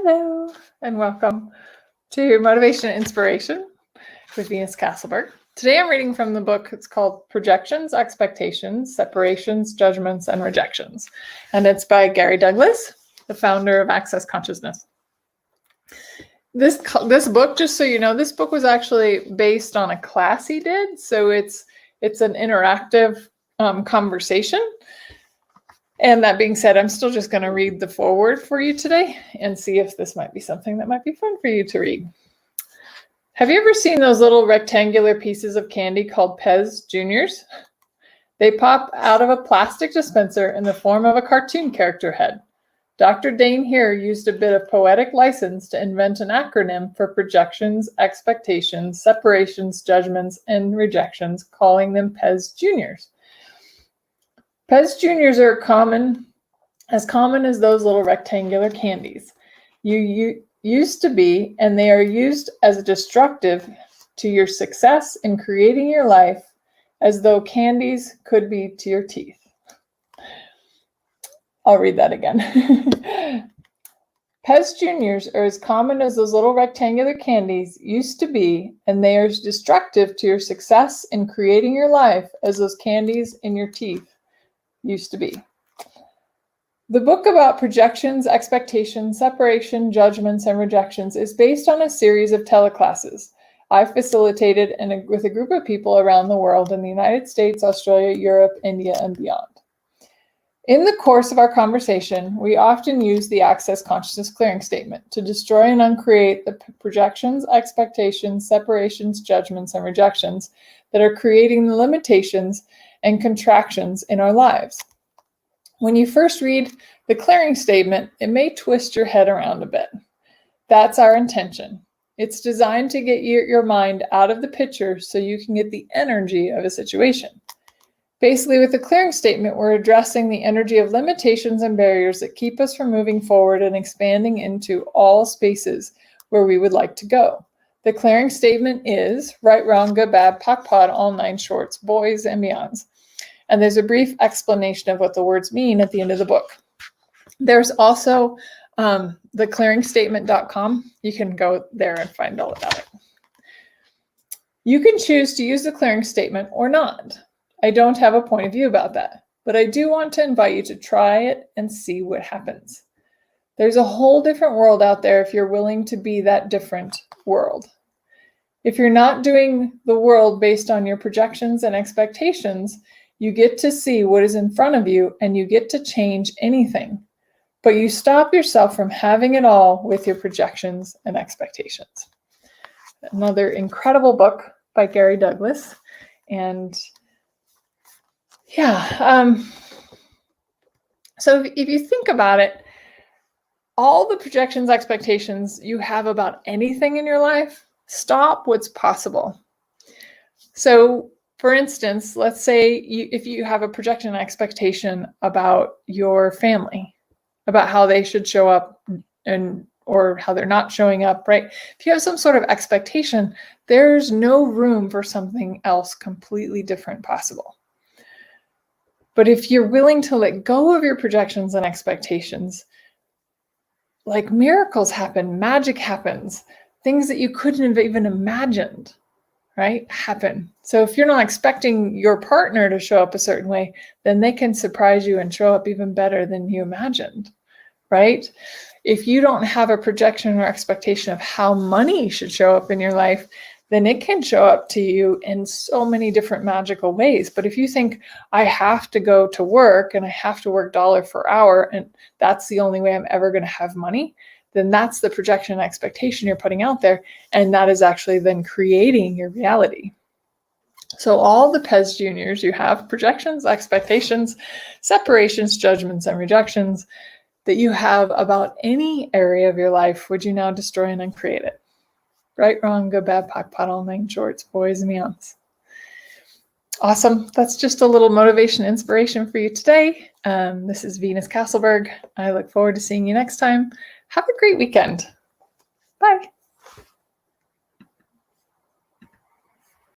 Hello, and welcome to Motivation and Inspiration with Venus Castleberg. Today I'm reading from the book. It's called Projections, Expectations, Separations, Judgments, and Rejections. And it's by Gary Douglas, the founder of Access Consciousness. This book, just so you know, this book was actually based on a class he did. So it's an interactive conversation. And that being said, I'm still just going to read the foreword for you today and see if this might be something that might be fun for you to read. Have you ever seen those little rectangular pieces of candy called Pez Juniors? They pop out of a plastic dispenser in the form of a cartoon character head. Dr. Dane here used a bit of poetic license to invent an acronym for projections, expectations, separations, judgments, and rejections, calling them Pez Juniors. Pez Juniors are as common as those little rectangular candies. You used to be, and they are used as destructive to your success in creating your life, as though candies could be to your teeth. I'll read that again. Pez Juniors are as common as those little rectangular candies used to be, and they are as destructive to your success in creating your life as those candies in your teeth used to be. The book about projections, expectations, separation, judgments, and rejections is based on a series of teleclasses I facilitated with a group of people around the world in the United States, Australia, Europe, India, and beyond. In the course of our conversation, we often use the Access Consciousness Clearing Statement to destroy and uncreate the projections, expectations, separations, judgments, and rejections that are creating the limitations and contractions in our lives. When you first read the clearing statement, it may twist your head around a bit. That's our intention. It's designed to get your mind out of the picture so you can get the energy of a situation. Basically, with the clearing statement, we're addressing the energy of limitations and barriers that keep us from moving forward and expanding into all spaces where we would like to go. The clearing statement is right, wrong, good, bad, POC, POD, all nine shorts, boys and beyonds. And there's a brief explanation of what the words mean at the end of the book. There's also theclearingstatement.com. You can go there and find all about it. You can choose to use the clearing statement or not. I don't have a point of view about that, but I do want to invite you to try it and see what happens. There's a whole different world out there if you're willing to be that different world. If you're not doing the world based on your projections and expectations, you get to see what is in front of you and you get to change anything. But you stop yourself from having it all with your projections and expectations. Another incredible book by Gary Douglas. And so if you think about it, all the projections, expectations you have about anything in your life, stop what's possible. So for instance, let's say if you have a projection and expectation about your family, about how they should show up or how they're not showing up, right? If you have some sort of expectation, there's no room for something else completely different possible. But if you're willing to let go of your projections and expectations, like miracles happen, magic happens, things that you couldn't have even imagined, right, happen. So if you're not expecting your partner to show up a certain way, then they can surprise you and show up even better than you imagined, right? If you don't have a projection or expectation of how money should show up in your life, then it can show up to you in so many different magical ways. But if you think, I have to go to work and I have to work dollar for hour, and that's the only way I'm ever going to have money, then that's the projection and expectation you're putting out there. And that is actually then creating your reality. So all the Pez Juniors, you have projections, expectations, separations, judgments, and rejections that you have about any area of your life. Would you now destroy and uncreate it? Right, wrong, good, bad, POC, POD, all nine shorts, boys and beyonds. Awesome. That's just a little motivation, inspiration for you today. This is Venus Castleberg. I look forward to seeing you next time. Have a great weekend. Bye.